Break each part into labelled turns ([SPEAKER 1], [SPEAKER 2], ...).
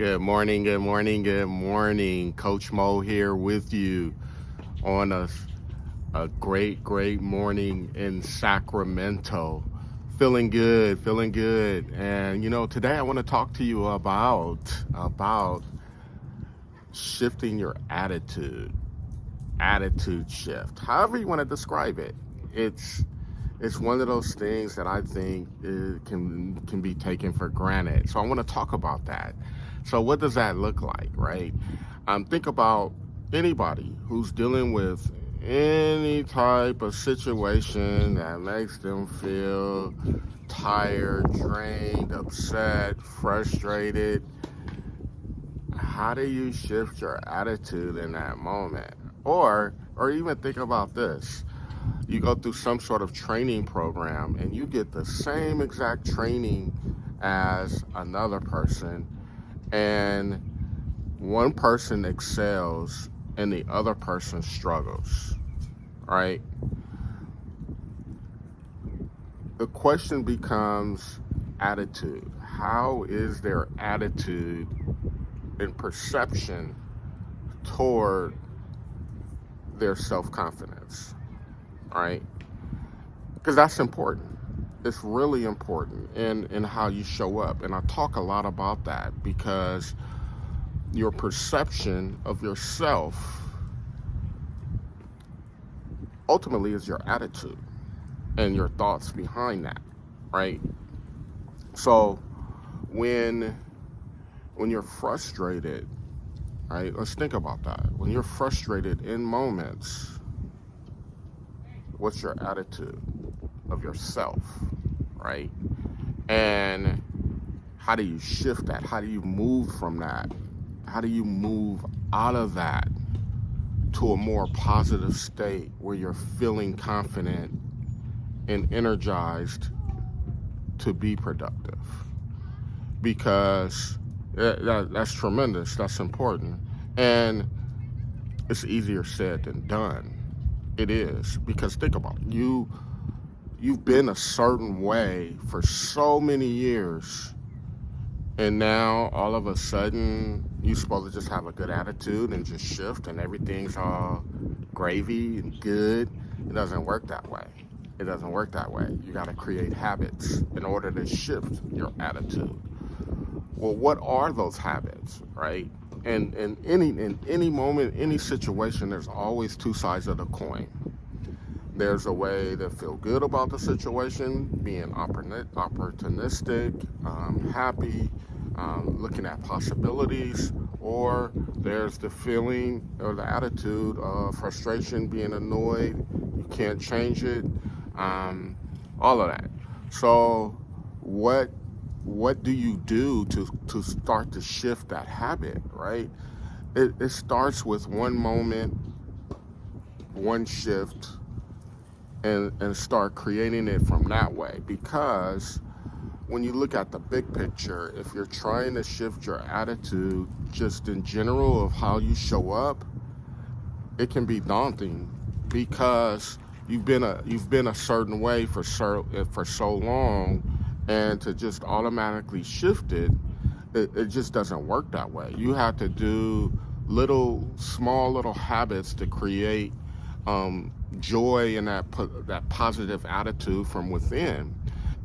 [SPEAKER 1] Good morning, good morning, good morning. Coach Mo here with you on a great morning in Sacramento. Feeling good, feeling good. And today I want to talk to you about shifting your attitude shift. However you want to describe it. It's one of those things that I think can be taken for granted. So I want to talk about that. So what does that look like, right? Think about anybody who's dealing with any type of situation that makes them feel tired, drained, upset, frustrated. How do you shift your attitude in that moment? Or even think about this. You go through some sort of training program and you get the same exact training as another person, and one person excels and the other person struggles, right? The question becomes attitude. How is their attitude and perception toward their self-confidence, right? Because that's important. It's really important in how you show up. And I talk a lot about that because your perception of yourself ultimately is your attitude and your thoughts behind that, right? So when you're frustrated, right? Let's think about that. When you're frustrated in moments, what's your attitude of yourself, right? And how do you shift that? How do you move from that? How do you move out of that to a more positive state where you're feeling confident and energized to be productive? Because that's tremendous. That's important. And it's easier said than done. It is. Because think about it. You've been a certain way for so many years, and now all of a sudden you're supposed to just have a good attitude and just shift and everything's all gravy and good. It doesn't work that way. It doesn't work that way. You got to create habits in order to shift your attitude. Well, what are those habits, right? And in any moment, any situation, there's always two sides of the coin. There's a way to feel good about the situation, being opportunistic, happy, looking at possibilities, or there's the feeling or the attitude of frustration, being annoyed, you can't change it, all of that. So, what do you do to start to shift that habit, right? It starts with one moment, one shift, and start creating it from that way. Because when you look at the big picture, if you're trying to shift your attitude just in general of how you show up, it can be daunting because you've been a certain way for so long, and to just automatically shift it just doesn't work that way. You have to do small little habits to create joy and that positive attitude from within.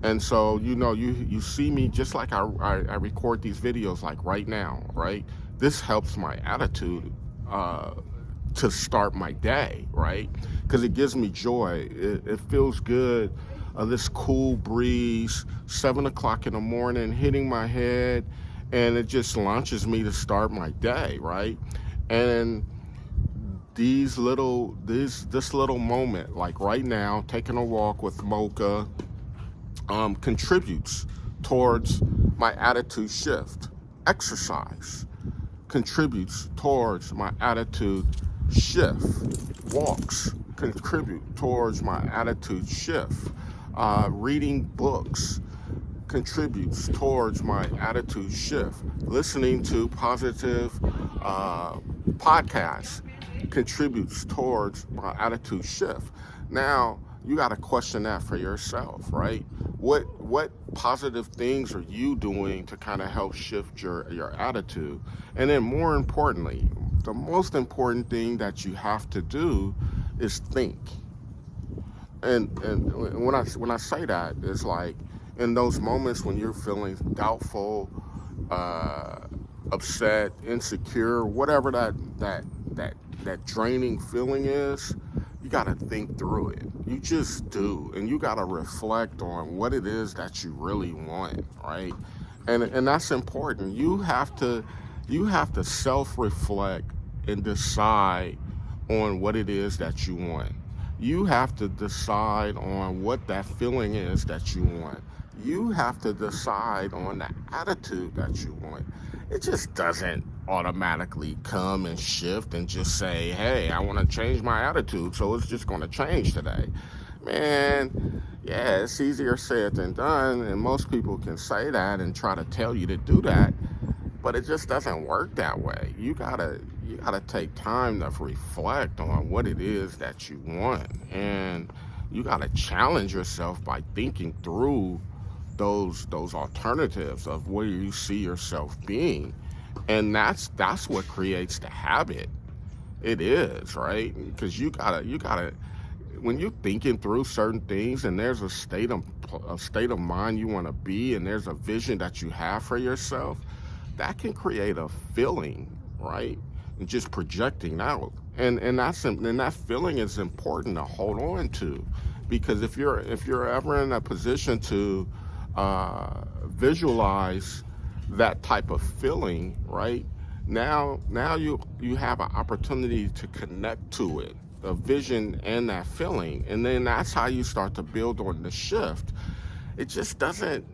[SPEAKER 1] And so you see me just like I record these videos like right now, right? This helps my attitude to start my day, right? Because it gives me joy. It feels good. This cool breeze, 7 o'clock in the morning, hitting my head, and it just launches me to start my day, right? And this little moment, like right now, taking a walk with Mocha, contributes towards my attitude shift. Exercise contributes towards my attitude shift. Walks contribute towards my attitude shift. Reading books contributes towards my attitude shift. Listening to positive podcasts contributes towards my attitude shift. Now, you got to question that for yourself, right? What positive things are you doing to kind of help shift your attitude? And then more importantly, the most important thing that you have to do is think. And when I say that, it's like in those moments when you're feeling doubtful, uh, upset, insecure, whatever that that draining feeling is, you got to think through it. You just do, and you got to reflect on what it is that you really want, right? And that's important. You have to self-reflect and decide on what it is that you want. You have to decide on what that feeling is that you want. You have to decide on the attitude that you want. It just doesn't automatically come and shift and just say, hey, I want to change my attitude, so it's just going to change today. Man, yeah, it's easier said than done, and most people can say that and try to tell you to do that, but it just doesn't work that way. You gotta take time to reflect on what it is that you want, and you gotta challenge yourself by thinking through those alternatives of where you see yourself being, and that's what creates the habit. It is, right? Because you gotta when you're thinking through certain things and there's a state of mind you want to be, and there's a vision that you have for yourself, that can create a feeling, right? And just projecting out, and that feeling is important to hold on to, because if you're ever in a position to visualize that type of feeling, right? Now you have an opportunity to connect to it, the vision and that feeling, and then that's how you start to build on the shift. It just doesn't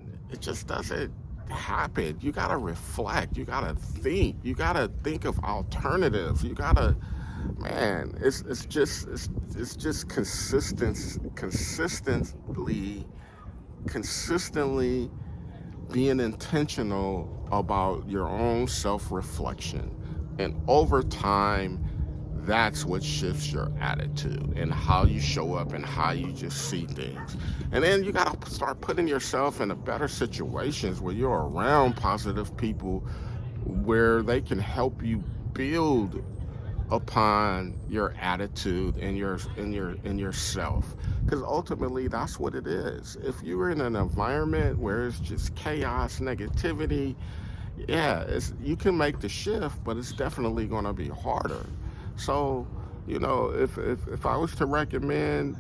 [SPEAKER 1] happen. You gotta reflect. You gotta think. You gotta think of alternatives. You gotta, man. It's just consistently being intentional about your own self-reflection, and over time, that's what shifts your attitude and how you show up and how you just see things. And then you got to start putting yourself in a better situations where you're around positive people, where they can help you build upon your attitude and yourself, because ultimately that's what it is. If you're in an environment where it's just chaos, negativity, yeah, you can make the shift, but it's definitely going to be harder. So, if I was to recommend,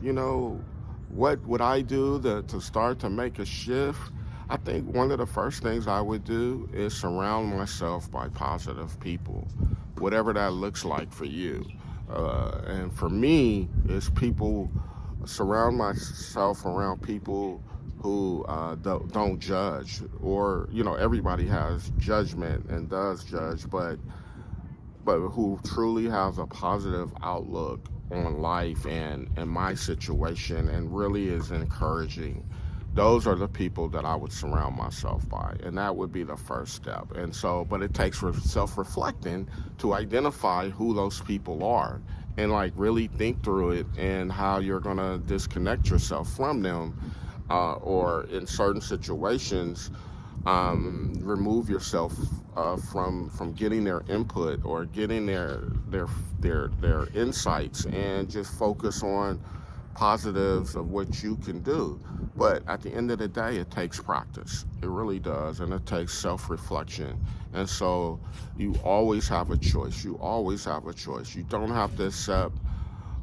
[SPEAKER 1] what would I do to start to make a shift? I think one of the first things I would do is surround myself by positive people, whatever that looks like for you. And for me, it's people, surround myself around people who don't judge, or everybody has judgment and does judge, but who truly has a positive outlook on life and my situation, and really is encouraging. Those are the people that I would surround myself by, and that would be the first step. And so, but it takes self-reflecting to identify who those people are, and like really think through it and how you're gonna disconnect yourself from them, or in certain situations, remove yourself from getting their input or getting their insights, and just focus on positives of what you can do. But at the end of the day, it takes practice. It really does, and it takes self-reflection. And so you always have a choice. You always have a choice. You don't have to accept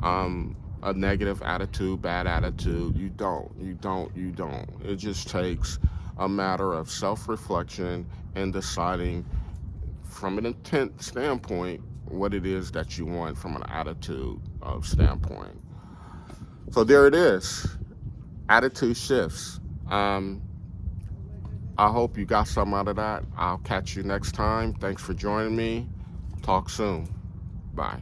[SPEAKER 1] a negative attitude, bad attitude. You don't. You don't. You don't. It just takes a matter of self-reflection and deciding from an intent standpoint what it is that you want from an attitude standpoint. So there it is. Attitude shifts. I hope you got something out of that. I'll catch you next time. Thanks for joining me. Talk soon. Bye.